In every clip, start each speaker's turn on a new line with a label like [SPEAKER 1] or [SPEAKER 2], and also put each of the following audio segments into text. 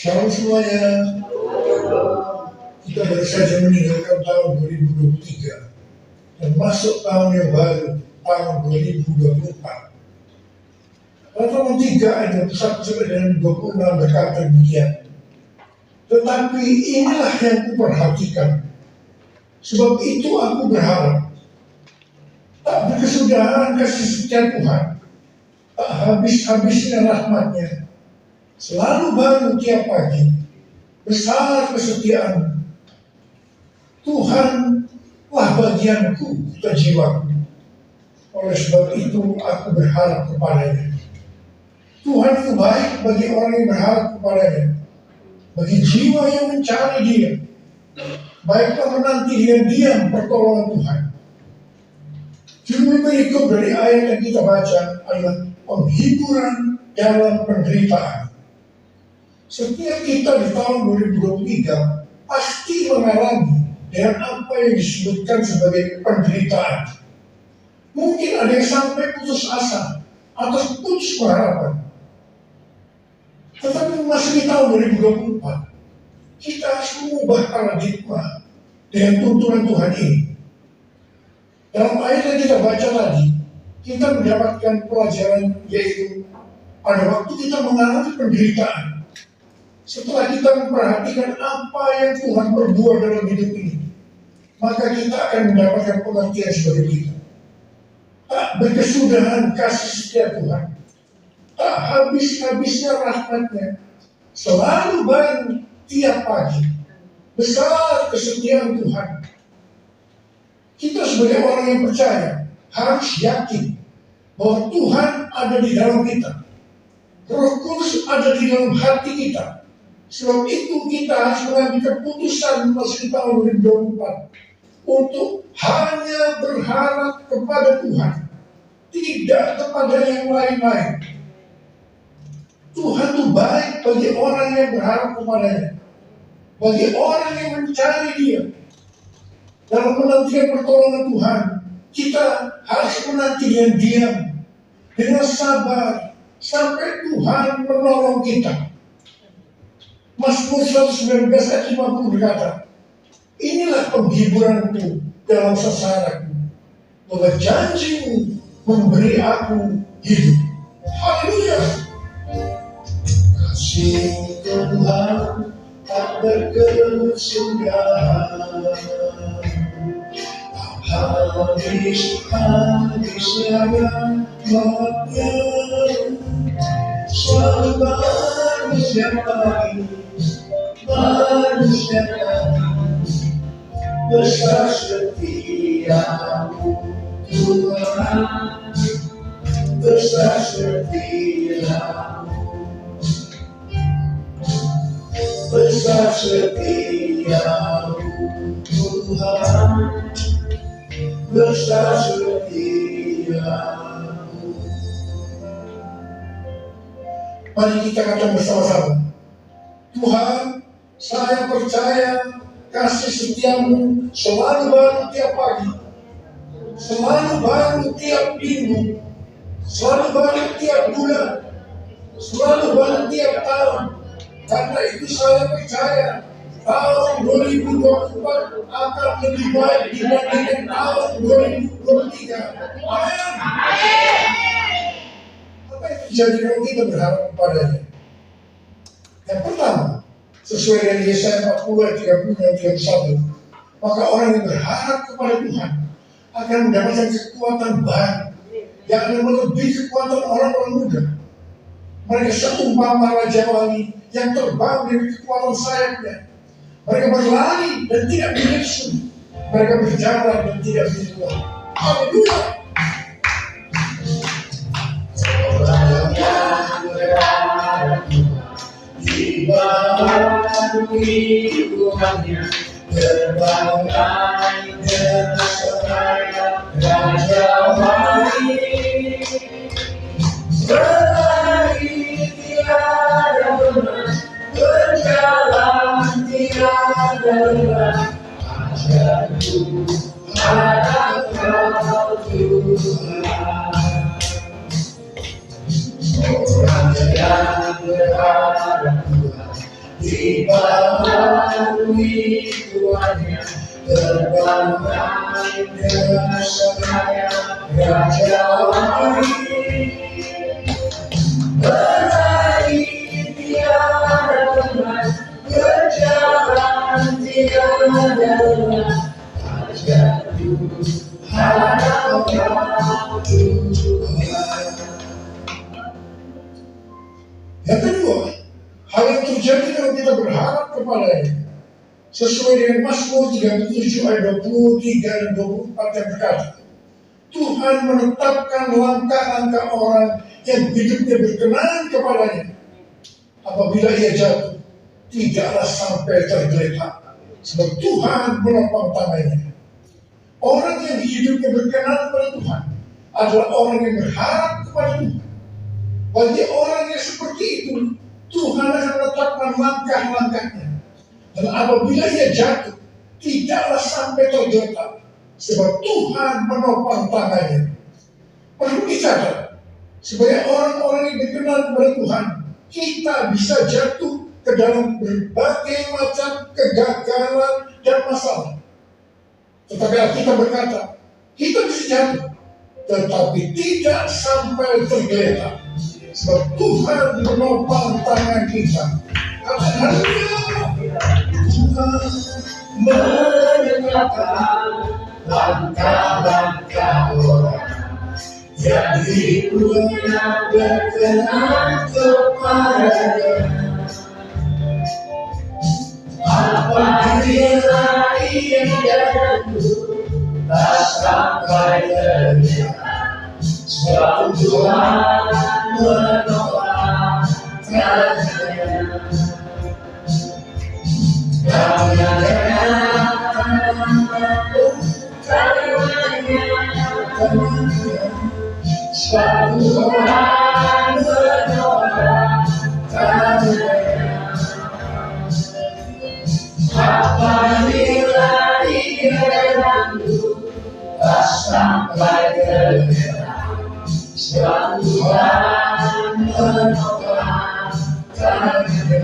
[SPEAKER 1] Shalom semuanya. Kita baru saja meninggalkan tahun 2023 dan masuk tahun yang baru, tahun 2024. Rataman 3 ayat 21 sampai dengan 26 berkata demikian. Tetapi inilah yang kuperhatikan, sebab itu aku berharap tak berkesudahan kasih setia Tuhan, tak habis-habisnya rahmatnya, selalu baru tiap pagi, besar kesetiaan Tuhanlah bagianku, kata jiwaku. Oleh sebab itu aku berharap kepadanya. Tuhan itu baik bagi orang yang berharap kepadanya, bagi jiwa yang mencari Dia. Baiklah menanti dengan diam pertolongan Tuhan. Judul berikut dari ayat yang kita baca adalah penghiburan dalam penderitaan. Setiap kita di tahun 2023 pasti mengalami dengan apa yang disebutkan sebagai penderitaan. Mungkin ada yang sampai putus asa atau putus pengharapan. Tetapi masih di tahun 2024, kita harus mengubah paradigma dengan tuntunan Tuhan ini. Dalam ayat yang kita baca tadi, kita mendapatkan pelajaran, yaitu pada waktu kita mengalami penderitaan, setelah kita memperhatikan apa yang Tuhan perbuat dalam hidup ini, maka kita akan mendapatkan pengertian sebagai kita. Tak berkesudahan kasih setia Tuhan, tak habis-habisnya rahmatnya, selalu baru tiap pagi, besar kesetiaan Tuhan. Kita sebagai orang yang percaya harus yakin bahwa Tuhan ada di dalam kita, Roh Kudus ada di dalam hati kita. Sebab itu kita harus mengambil keputusan masuk tahun 2024 untuk hanya berharap kepada Tuhan, tidak kepada yang lain-lain. Tuhan itu baik bagi orang yang berharap kepadanya, bagi orang yang mencari Dia. Dalam menantikan pertolongan Tuhan, kita harus menanti dengan diam, dengan sabar, sampai Tuhan menolong kita. Mazmur 119 ayat 50 berkata, inilah penghiburanku dalam sengsaraku, bahwa janjimu memberi aku hidup. Haleluya. Kasih Tuhan tak berkesudahan, habis-habisnya rahmatnya, selalu baru setiap pagi, baru setiap pagi, besar setiamu Tuhan, besar setiamu, besar setiamu Tuhan, besar setiamu. Mari kita katakan bersama-sama, Tuhan, saya percaya kasih setiamu selalu baru tiap pagi, selalu baru tiap minggu, selalu baru tiap bulan, selalu baru tiap tahun. Karena itu saya percaya tahun 2024 akan lebih baik dibandingkan tahun 2023. Amin. Apa yang terjadi kalau kita berharap kepadanya? Yang pertama, sesuai dengan Yesaya 40 ayat 30 dan 31, maka orang yang berharap kepada Tuhan akan mendapatkan kekuatan baru yang akan melebihi kekuatan orang-orang muda. Mereka seumpama raja wali yang terbang dari kekuatan sayapnya. Mereka berlari dan tidak menyusut. Mereka berjalan dan tidak berjuang. Haleluya. Orang yang berharap di bawah Tuhannya, terbangkai dengan seraya raja wali. Berlari tiada benar, berjalan tiada lelah. Ajarku harap Kau Tuhan. Orang yang berharap Tuhan
[SPEAKER 2] dibaharui Tuhannya, terbangkan dengan seraya Raja berlari tiada berat, berjalan tiada lelah, ajar Tuhan kau Tuhan.
[SPEAKER 1] Yang kedua, hal yang terjadi kalau kita berharap kepadanya, sesuai dengan Mazmur 37 ayat 23 dan 24 yang berkata, Tuhan menetapkan langkah-langkah orang yang hidupnya berkenan kepadanya. Apabila ia jatuh, tidaklah sampai tergeletak, sebab Tuhan menopang tangannya. Orang yang hidupnya berkenan kepada Tuhan adalah orang yang berharap kepada Tuhan. Bagi orang yang seperti itu, Tuhan akan menetapkan langkah-langkahnya. Dan apabila ia jatuh, tidaklah sampai tergeletak, sebab Tuhan menopang tangannya. Perlu dicatat, sebagai orang-orang yang dikenal kepada Tuhan, kita bisa jatuh ke dalam berbagai macam kegagalan dan masalah. Tetapi kita berkata, kita bisa jatuh, tetapi tidak sampai tergeletak, sebab Tuhan menopang tangan kita. Haleluya. Tuhan
[SPEAKER 2] menetapkan langkah-langkah orang yang hidupnya berkenan kepadanya. Apabila ia jatuh, tak sampai tergeletak, sebab Tuhan menopang tangannya. Sebab Tuhan menopang tangannya. Apabila ia jatuh, tak sampai tergeletak, sebab Tuhan menopang tangannya.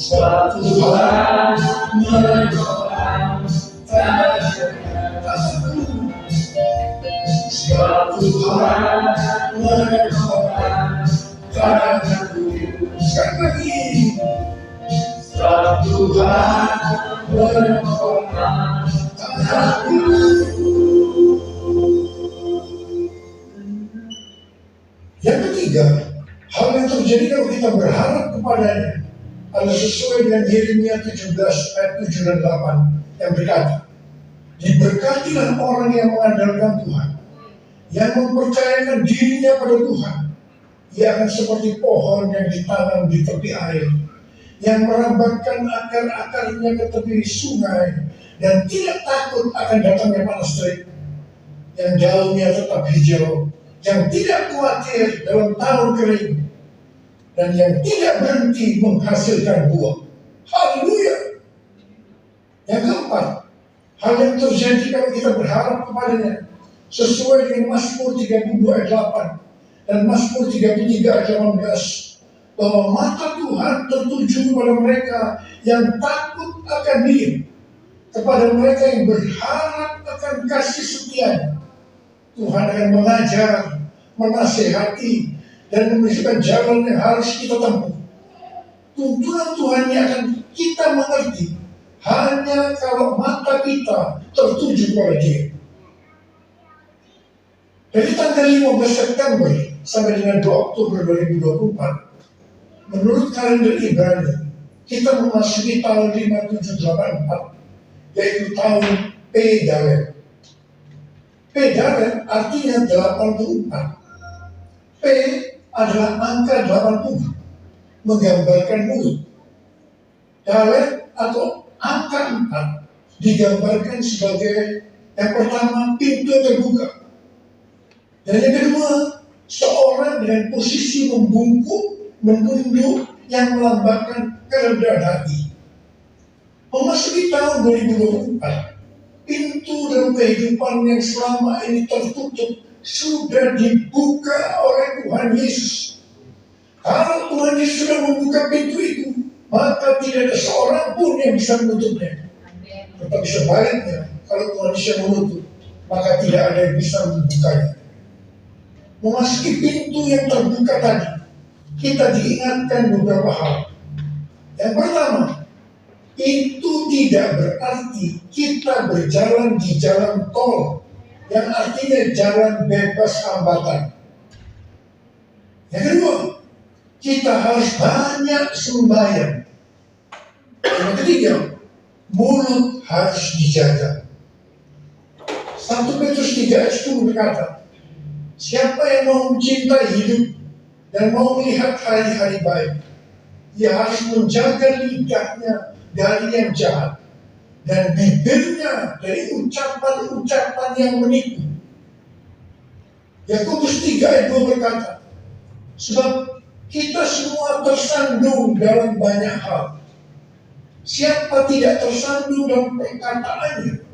[SPEAKER 2] Sebab Tuhan menopang tangannya. Sebab Tuhan menopang tanganku.
[SPEAKER 1] sekali lagi.
[SPEAKER 2] Sebab Tuhan menopang tanganku.
[SPEAKER 1] Yang ketiga, hal yang terjadi kalau kita berharap kepadanya adalah sesuai dengan Yeremia 17 ayat 7 dan 8 yang berkata, diberkatilah orang yang mengandalkan Tuhan, yang mempercayakan dirinya pada Tuhan. Ia akan seperti pohon yang ditanam di tepi air, yang merambatkan akar-akarnya ke tepi sungai, dan tidak takut akan datangnya panas terik, yang daunnya tetap hijau, yang tidak khawatir dalam tahun kering, dan yang tidak berhenti menghasilkan buah. Haleluya. Yang keempat, hal yang terjadi kalau kita berharap kepadanya sesuai dengan Mazmur 32 ayat 8 dan Mazmur 33 ayat 18, bahwa mata Tuhan tertuju kepada mereka yang takut akan Dia, kepada mereka yang berharap akan kasih setia-Nya. Tuhan akan mengajar, menasehati, dan memberikan jalan yang harus kita tempuh. Tuntunan Tuhan yang akan kita mengerti hanya kalau mata kita tertuju kepada Dia. Dari tanggal 15 September sampai dengan 2 Oktober 2024, menurut kalender Ibrani, kita memasuki tahun 5784, yaitu tahun P Dalet. P Dalet artinya 84. P adalah angka 80, menggambarkan mulut. Dalet atau angka 4 digambarkan sebagai yang pertama, pintu terbuka. Dan yang kedua, seorang dengan posisi membungkuk, menunduk, yang melambangkan kerendahan hati. Memasuki tahun 2024, pintu dalam kehidupan yang selama ini tertutup sudah dibuka oleh Tuhan Yesus. Kalau Tuhan Yesus sudah membuka pintu itu, maka tidak ada seorang pun yang bisa menutupnya. Tetapi sebaliknya, kalau Tuhan Yesus yang menutup, maka tidak ada yang bisa membukanya. Memasuki pintu yang terbuka tadi, kita diingatkan beberapa hal. Yang pertama, itu tidak berarti kita berjalan di jalan tol, yang artinya jalan bebas hambatan. Yang kedua, kita harus banyak sembahyang. Yang ketiga, mulut harus dijaga. 1 Petrus 3 ayat 10 berkata, siapa yang mau mencintai hidup dan mau melihat hari-hari baik, ia harus menjaga lidahnya dari yang jahat dan bibirnya dari ucapan-ucapan yang menipu. Yakobus 3 ayat 2 berkata, sebab kita semua tersandung dalam banyak hal. Siapa tidak tersandung dalam perkataannya,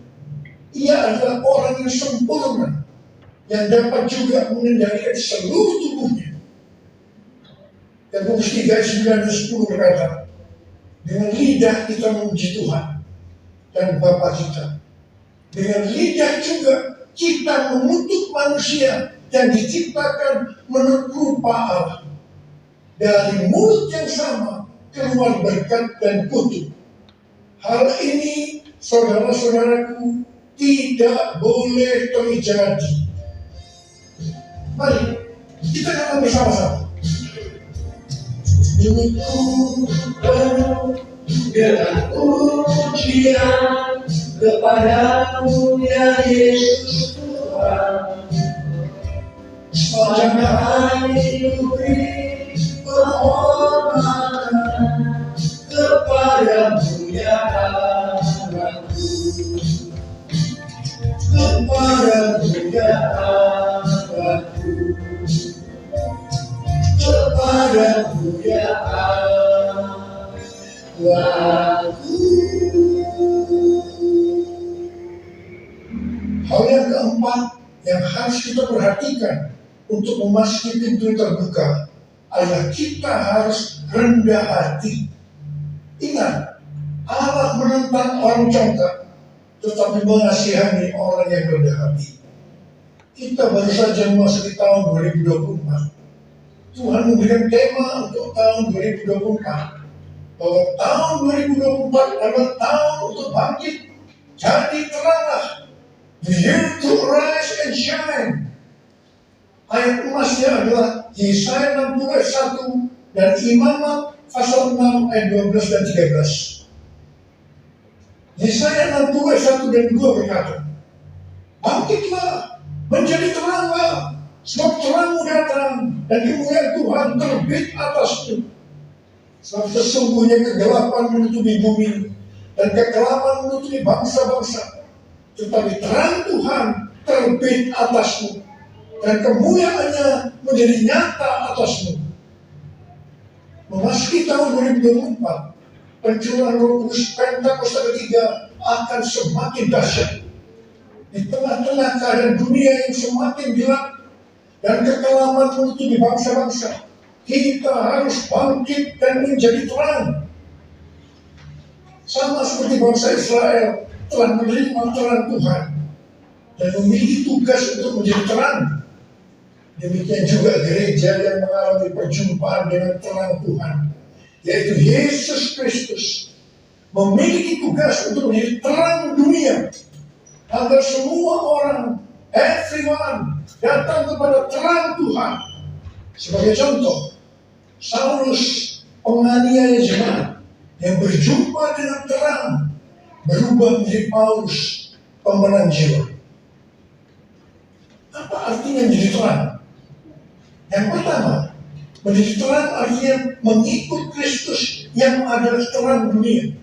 [SPEAKER 1] ia adalah orang yang sempurna, yang dapat juga mengendalikan seluruh tubuhnya. Yakobus 3 ayat 9 dan 10 berkata, dengan lidah kita memuji Tuhan dan Bapa kita. Dengan lidah juga kita mengutuk manusia yang diciptakan menurut rupa Allah. Dari mulut yang sama keluar berkat dan kutuk. Hal ini, saudara-saudaraku, tidak boleh terjadi. Mari kita katakan bersama-sama.
[SPEAKER 2] Mulutku penuh dengan pujian kepadamu ya Yesus Tuhan. Sepanjang hari beri penghormatan kepadamu ya Allahku. Kepadamu ya Allahku. Kepadamu ya Allahku.
[SPEAKER 1] Hal yang keempat yang harus kita perhatikan untuk memasuki pintu yang terbuka adalah kita harus rendah hati. Ingat, Allah menentang orang congkak, tetapi mengasihani orang yang rendah hati. Kita baru saja memasuki tahun 2024. Tuhan memberikan tema untuk tahun 2024, bahwa tahun 2024 adalah tahun untuk bangkit, jadi teranglah. The year to rise and shine. Ayat emasnya adalah Yesaya 60 ayat 1 dan Imamat pasal 6 ayat 12 dan 13. Yesaya 60 ayat 1 dan 2 berkata, bangkitlah, menjadi teranglah, sebab terangmu datang dan kemuliaan Tuhan terbit atasmu. Sebab sesungguhnya kegelapan menutupi bumi dan kekelaman menutupi bangsa-bangsa. Tetapi terang Tuhan terbit atasmu dan kemuliaannya menjadi nyata atasmu. Memasuki tahun 2024, pencurahan Roh Kudus Pentakosta ketiga akan semakin dahsyat. Di tengah-tengah keadaan dunia yang semakin gelap dan kekelaman menutupi bangsa-bangsa, kita harus bangkit dan menjadi terang. Sama seperti bangsa Israel telah menerima terang Tuhan dan memiliki tugas untuk menjadi terang. Demikian juga gereja yang mengalami perjumpaan dengan terang Tuhan, yaitu Yesus Kristus, memiliki tugas untuk menjadi terang dunia, agar semua orang, everyone, datang kepada terang Tuhan. Sebagai contoh, Saulus, penganiaya jemaat, yang berjumpa dengan terang, berubah menjadi Paulus, pemenang jiwa. Apa artinya menjadi terang? Yang pertama, menjadi terang artinya mengikut Kristus yang adalah terang dunia.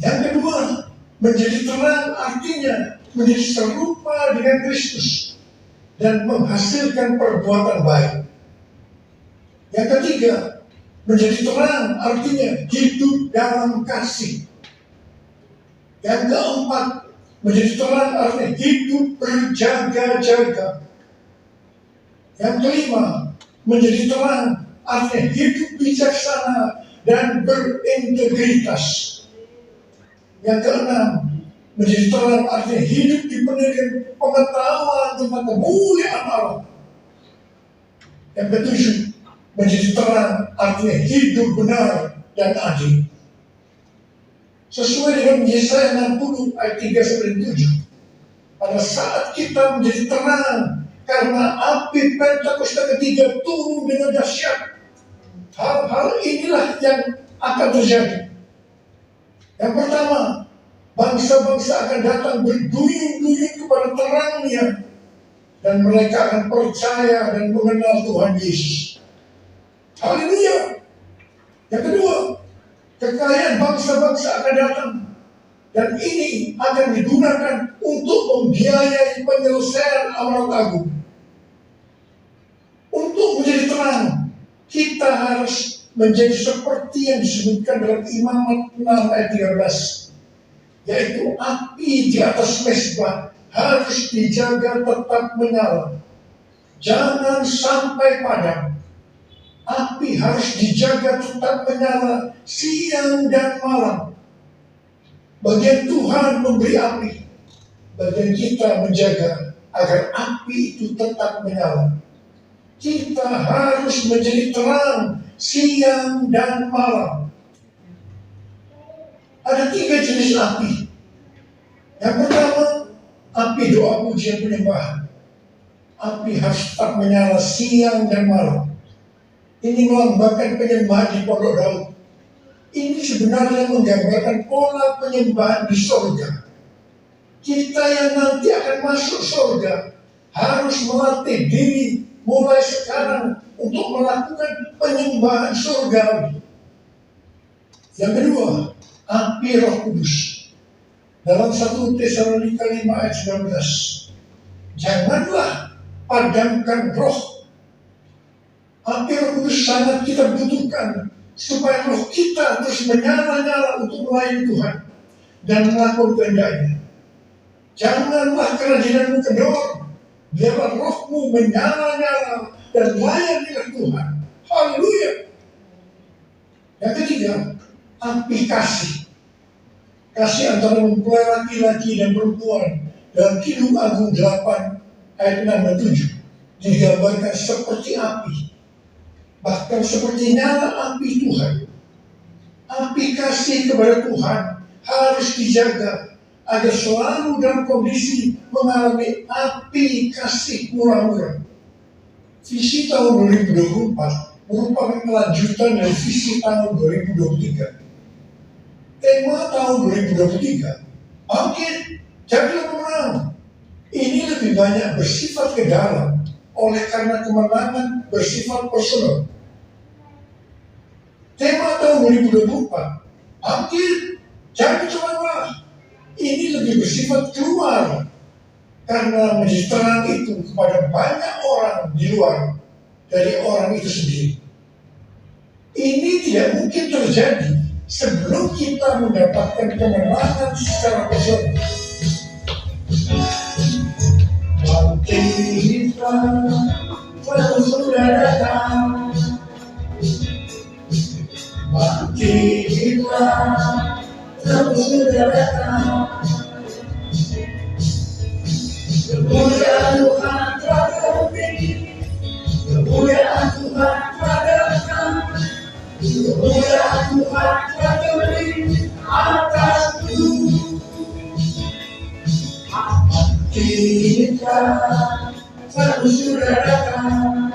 [SPEAKER 1] Yang kedua, menjadi terang artinya menjadi serupa dengan Kristus dan menghasilkan perbuatan baik. Yang ketiga, menjadi terang artinya hidup dalam kasih. Yang keempat, menjadi terang artinya hidup berjaga-jaga. Yang kelima, menjadi terang, artinya hidup bijaksana dan berintegritas. Yang keenam, menjadi terang artinya hidup dipenuhi dengan pengetahuan tentang kemuliaan Allah. Yang ketujuh, menjadi terang artinya hidup benar dan adil. Sesuai dengan Yesaya 60 ayat 3 sampai 7. Pada saat kita menjadi terang karena api Pentakosta ketiga turun dengan dahsyat, hal-hal inilah yang akan terjadi. Yang pertama, bangsa-bangsa akan datang berduyun-duyun kepada terangnya, dan mereka akan percaya dan mengenal Tuhan Yesus. Haleluya. Yang kedua, kekayaan bangsa-bangsa akan datang, dan ini akan digunakan untuk membiayai penyelesaian amanat agung. Untuk menjadi terang, kita harus menjadi seperti yang disebutkan dalam Imamat 6 ayat 13, yaitu api di atas mezbah harus dijaga tetap menyala, jangan sampai padam. Api harus dijaga tetap menyala siang dan malam. Bagian Tuhan memberi api, bagian kita menjaga agar api itu tetap menyala. Kita harus menjadi terang siang dan malam. Ada 3 jenis api. Yang pertama, api doa pujian penyembahan. Api harus tetap menyala siang dan malam. Ini melambangkan penyembahan di Pondok Daud. Ini sebenarnya menggambarkan pola penyembahan di surga. Kita yang nanti akan masuk surga harus melatih diri mulai sekarang untuk melakukan penyembahan surgawi. Yang kedua, api Roh Kudus. Dalam 1 Tesalonika 5 ayat 19, janganlah padamkan roh. Api Roh Kudus sangat kita butuhkan supaya roh kita terus menyala-nyala untuk melayani Tuhan dan melakukan kehendaknya. Janganlah kerajinan kendor, biarlah rohmu menyala-nyala dan layanilah Tuhan. Haleluya. Yang ketiga, api kasih. Kasih antara mempelai laki-laki dan perempuan dalam Kidung Agung 8 ayat 6 dan 7 digambarkan seperti api, bahkan seperti nyala api Tuhan. Api kasih kepada Tuhan harus dijaga agar selalu dalam kondisi mengalami api kasih murah-murah. Visi tahun 2024 merupakan kelanjutan dari visi tahun 2023. Tema tahun 2023, bangkit, jadilah pemenang. Ini lebih banyak bersifat ke dalam, oleh karena kemenangan bersifat personal. Tema tahun 2024, bangkit, jadi cemerlang. Ini lebih bersifat keluar, karena menjadi terang itu kepada banyak orang di luar dari orang itu sendiri. Ini tidak mungkin terjadi sebelum kita mendapatkan kemenangan secara personal. Bangkitlah, waktu sudah datang. Bangkitlah, waktu sudah datang. Kemuliaan Tuhan telah terbit, kemuliaan Tuhan telah datang. Kemuliaan Tuhan telah terbit atasku. Kita waktu sudah datang.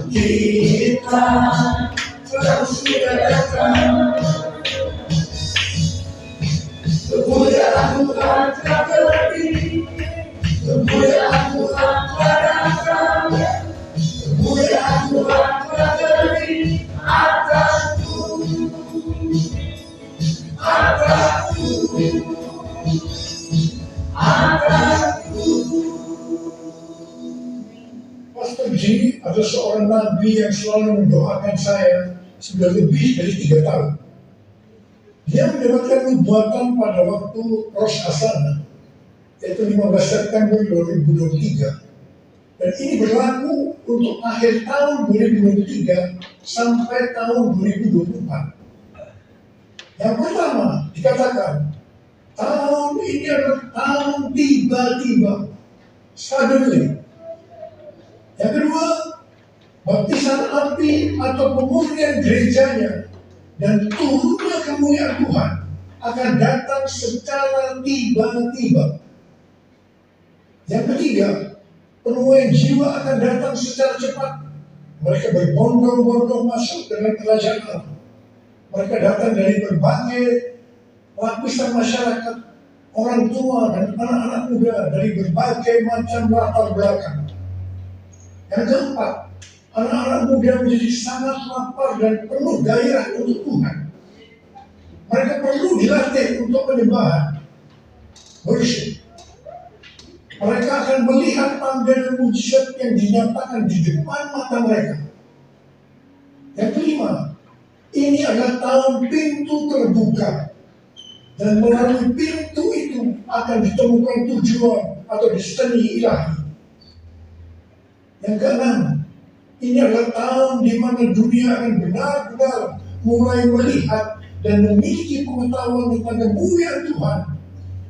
[SPEAKER 1] Kita waktu sudah datang. Kemuliaan Tuhan telah terbit, kemuliaan Tuhan telah datang. Kemuliaan Tuhan telah terbit atasku, atasku, atasku. Pastor G adalah seorang nabi yang selalu mendoakan saya sudah lebih dari 3 tahun. Dia mendapatkan nubuatan pada waktu Rosh Hashanah, yaitu 15 September 2023. Dan ini berlaku untuk akhir tahun 2023 sampai tahun 2024. Yang pertama dikatakan, tahun ini adalah tahun tiba-tiba, suddenly. Yang kedua, baptisan api atau pemurnian gerejanya dan turunnya kemuliaan Tuhan akan datang secara tiba-tiba. Yang ketiga, penuaian jiwa akan datang secara cepat. Mereka berbondong-bondong masuk dalam kerajaan Allah. Mereka datang dari berbagai lapisan masyarakat, orang tua dan anak-anak muda dari berbagai macam latar belakang. Yang keempat, anak-anak muda menjadi sangat lapar dan penuh gairah untuk Tuhan. Mereka perlu dilatih untuk penyembahan, worship. Mereka akan melihat tanda dan mujizat yang dinyatakan di depan mata mereka. Yang kelima, ini adalah tahun pintu terbuka. Dan melalui pintu itu akan ditemukan tujuan atau destiny ilahi. Yang keenam, ini adalah tahun di mana dunia akan benar-benar mulai melihat dan memiliki pengetahuan tentang kemuliaan Tuhan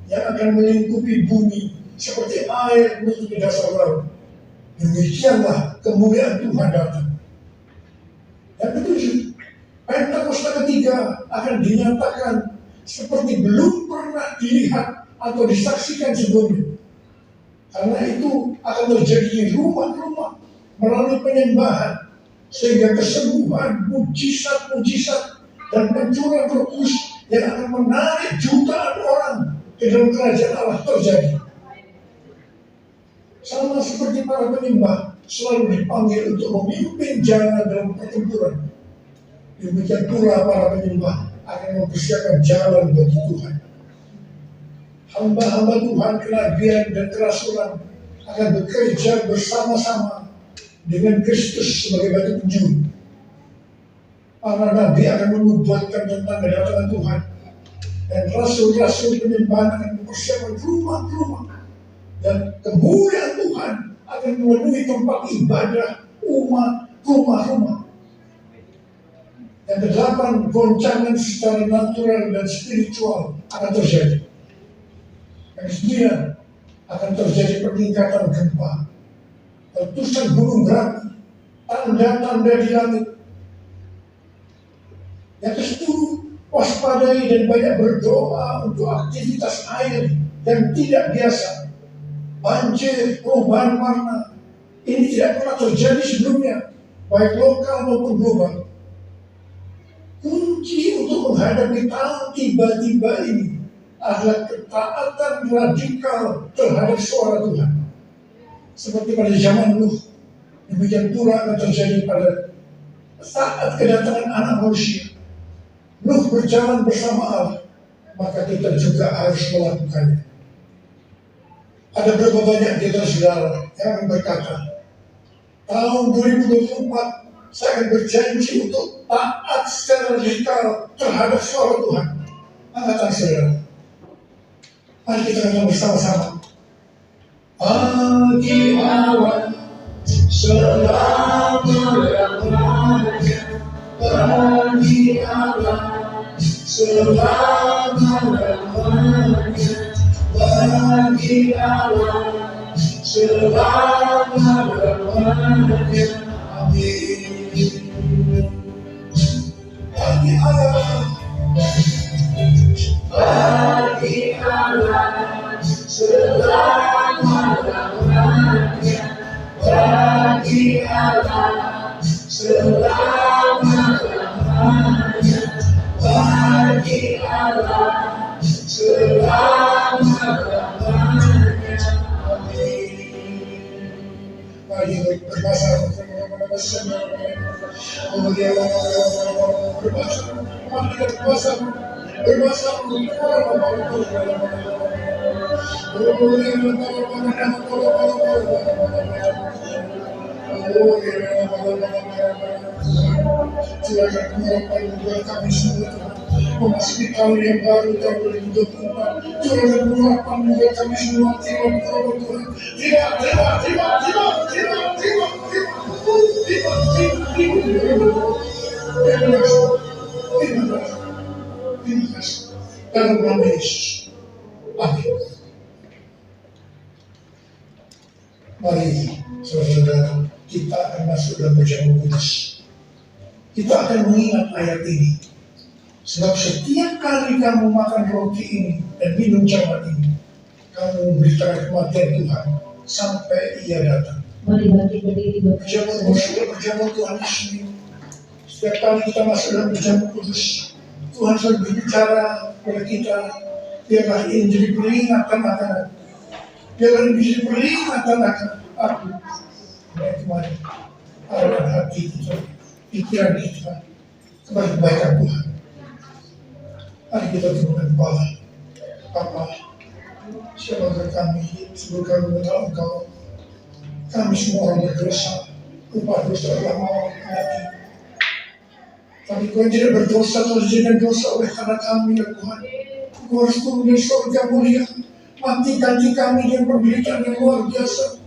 [SPEAKER 1] yang akan melingkupi bumi seperti air menutupi dasar laut. Demikianlah kemuliaan Tuhan datang. Yang ketujuh, Pentakosta ketiga akan dinyatakan seperti belum pernah dilihat atau disaksikan sebelumnya. Karena itu akan terjadi di rumah-rumah melalui penyembahan, sehingga kesembuhan, mujizat-mujizat dan pencurahan Roh Kudus yang akan menarik jutaan orang ke dalam kerajaan Allah terjadi. Sama seperti para penyembah selalu dipanggil untuk memimpin jalan dalam pertempuran, demikian pula para penyembah akan mempersiapkan jalan bagi Tuhan. Hamba-hamba Tuhan, kenabian dan kerasulan akan bekerja bersama-sama dengan Kristus sebagai batu penjuru. Para nabi akan menubuatkan tentang kedatangan Tuhan, dan rasul-rasul penyembahan akan mempersiapkan rumah-rumah, dan kemuliaan Tuhan akan memenuhi tempat ibadah umat, rumah-rumah. Yang kedelapan, goncangan secara natural dan spiritual akan terjadi. Yang kesembilan, akan terjadi peningkatan gempa, letusan gunung berapi, tanda-tanda di langit. Yang kesepuluh, waspadai dan banyak berdoa untuk aktivitas air yang tidak biasa. Banjir, perubahan warna, ini tidak pernah terjadi sebelumnya, baik lokal maupun global. Kunci untuk menghadapi tahun tiba-tiba ini adalah ketaatan radikal terhadap suara Tuhan. Seperti pada zaman Nuh, demikian pula akan terjadi pada saat kedatangan anak manusia. Nuh berjalan bersama Allah, maka kita juga harus melakukannya. Ada berapa banyak di antara saudara yang berkata, tahun 2024 saya akan berjanji untuk taat secara radikal terhadap suara Tuhan. Angkatan saudara, mari kita katakan bersama-sama.
[SPEAKER 2] Pagi awan selama-lamanya, pagi awan selama-lamanya, pagi awan selama-lamanya. Amin.
[SPEAKER 1] Pagi awan,
[SPEAKER 2] Pagi awan selama-lamanya, pagi awan selama-lamanya, pagi awan selama-lamanya. Amin.
[SPEAKER 1] mari berbahasa Tuhan kami semua memasuki tahun yang baru tahun 2024. Tuhan dan pengharapan membuat kami semua terima berdoa Tuhan. Terima kasih. Dalam nama Yesus. Amin. Mari saudara, kita akan masuk dalam perjamuan kudus. Kita akan mengingat ayat ini. Sebab setiap kali kamu makan roti ini dan minum cawan ini, kamu memberitakan kematian Tuhan sampai Ia datang.
[SPEAKER 2] Mari berdiri
[SPEAKER 1] Perjamuan Tuhan Yesus ini. Setiap kali kita masuk dalam perjamuan kudus, Tuhan selalu berbicara kepada kita. Biarlah ini menjadi peringatan akan aku. Biarlah ini menjadi peringatan akan aku. Dan kemarin, arahkan hati kita, pikiran kita kepada kebaikan Tuhan. Mari kita tundukkan kepala. Bapa, siapakah kami sebelum kami mengenal Engkau? Kami semua orang berdosa. Upah dosa adalah maut mati. Tapi Kau yang tidak berdosa telah dijadikan dosa oleh karena kami, ya Tuhan. Kau harus turun dari surga mulia. Mati ganti kami dengan penderitaan yang luar biasa.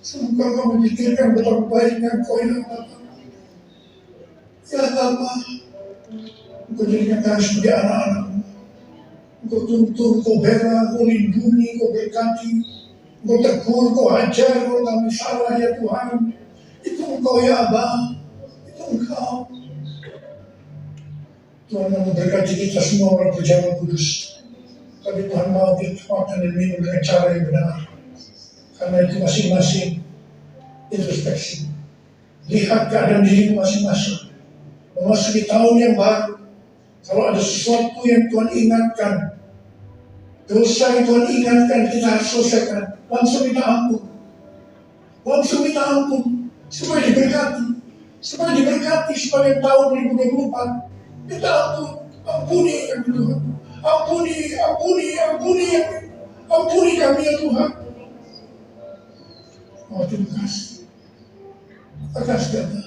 [SPEAKER 1] Semoga Kau memikirkan betapa baiknya Kau yang Bapa. Ya Bapa, Engkau jadikan kami sebagai anak-anak-Mu. Engkau tuntun, Kau bela, Kau lindungi, Kau berkati. Engkau tegur, Kau ajar, Kau kami salah ya Tuhan. Itu Engkau ya Abah. Itu Engkau. Tuhan mau memberkati kita semua orang perjamuan kudus. Tapi Tuhan mau kita makan dan minum dengan cara yang benar. Karena itu masing-masing introspeksi. Lihat keadaan dirimu masing-masing. Memasuki tahun yang baru. Kalau ada sesuatu yang Tuhan ingatkan, dosa yang Tuhan ingatkan, kita harus selesaikan. Langsung minta ampun. Langsung minta ampun. Supaya diberkati. Supaya diberkati sepanjang tahun 2024. Minta ampun. Ampuni ya Tuhan. Ampuni kami ya Tuhan. Oh terima kasih. Terima kasih Bapa.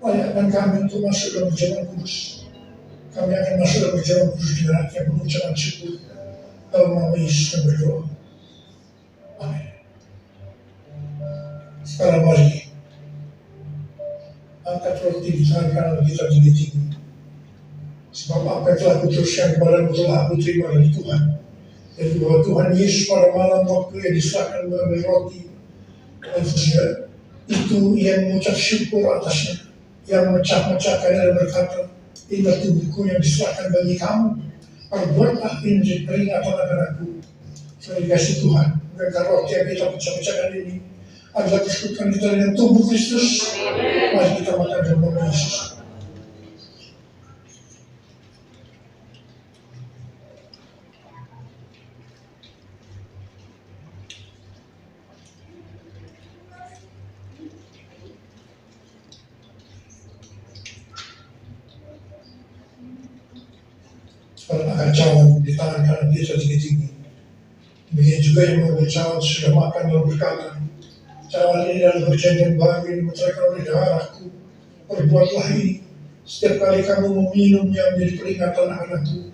[SPEAKER 1] Layakkan kami untuk masuk dalam perjamuan kudus. Kami akan masuk dalam perjamuan kudus dengan hati yang mengucapkan syukur. Dalam nama Yesus dan berdoa. Amin. Sekarang mari angkat roti di tangan kanan kita tinggi-tinggi. Sebab apa yang telah kuteruskan kepadamu telah aku terima dari Tuhan. Dan bahwa Tuhan Yesus pada malam waktu yang diserahkan mengambil roti dan itu ia mengucap syukur atasnya. Yang memecah-mecahkan dan berkata, inilah tubuhku yang diserahkan bagi kamu. Perbuatlah ini menjadi peringatan akan aku. Saya dikasih Tuhan. Dengan roti yang kita pecah-pecahkan ini adalah kesekutuan kita dengan tubuh Kristus. Mari kita makan dalam nama Yesus. Makan cawan di tangan kanan dia tinggi-tinggi. Demikian juga yang mengambil cawan sudah makan dan berkata, cawan ini adalah perjanjian baru yang dimutrakan oleh darahku. Perbuatlah ini setiap kali kamu meminumnya menjadi peringatan akan aku.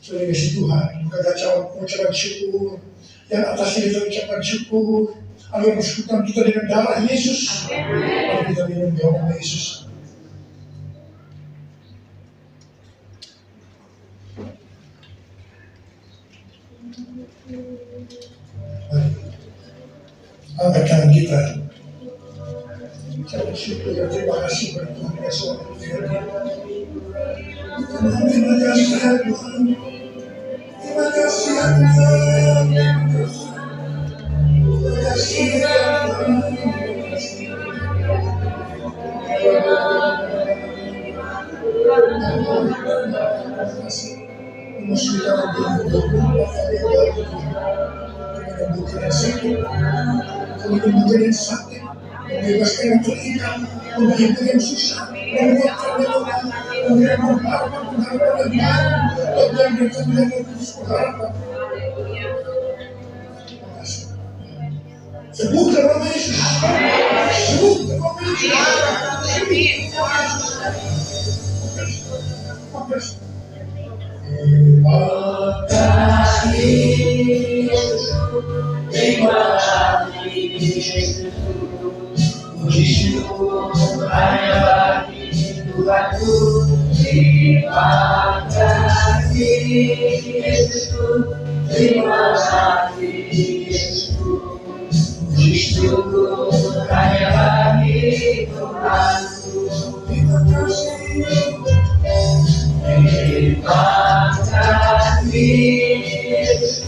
[SPEAKER 1] Sudah kasih Tuhan, maka cawan mengucapkan syukur. Yang atasnya kita ucapkan syukur. Agar persekutuan kita dengan darah Yesus. Mari kita minum dalam nama Yesus. Angkat tangan kita. Saya bersyukur dan terima kasih kepada Tuhan Yesus. Terima kasih ya Tuhan. Terima kasih ya Tuhan. Terima kasih ya Tuhan. Memasuki tahun 2024 menyembuhkan yang sakit, menyembuhkan yang sakit, membebaskan yang terikat, menghibur yang susah, menguatkan yang lemah, memberikan pengharapan yang baru, dan berkembang yang kudus pengharapan. Sembuh dalam nama Yesus. Sembuh dalam nama Yesus.
[SPEAKER 2] Terima kasih Yesus, terima kasih Yesus. Puji syukur hanya bagi Tuhanku. Terima kasih Yesus, terima kasih Yesus. Puji syukur hanya bagi Tuhanku. Terima kasih Yesus,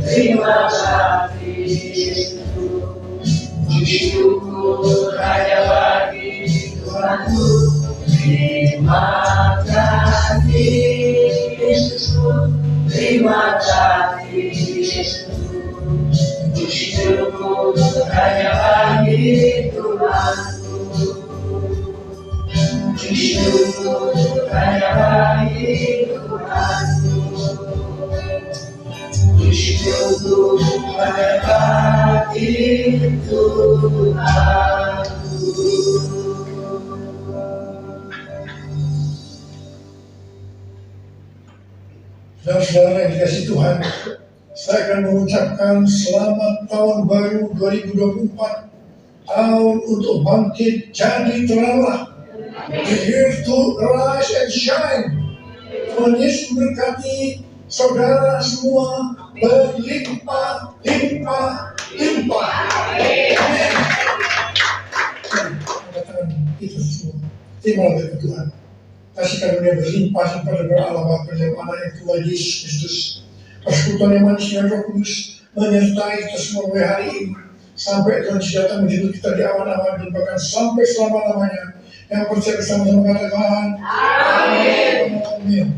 [SPEAKER 2] terima kasih Yesus. Puji syukur hanya bagi Tuhanku. Terima kasih Yesus, terima kasih Yesus. Puji syukur hanya bagi Tuhanku. Puji syukur hanya bagi Tuhanku. Puji syukur hanya bagi Tuhanku.
[SPEAKER 1] Saudara-saudara yang dikasihi Tuhan, saya akan mengucapkan selamat tahun baru 2024, tahun untuk bangkit jadi teranglah, the year to rise and shine. Tuhan Yesus memberkati saudara semua berlimpah, limpah, limpah. Amin. Kita semua, terima kasih Tuhan. Kasih karunia berlimpah kepada Allah Bapa dan Anak yang Tuhan Yesus Kristus. Persekutuan yang manis dan Roh Kudus menyertai kita semua mulai hari ini sampai Tuhan datang menjemput kita di awan-awan dan bahkan sampai selama-lamanya. Yang percaya bersama-sama katakan Amin. Amin.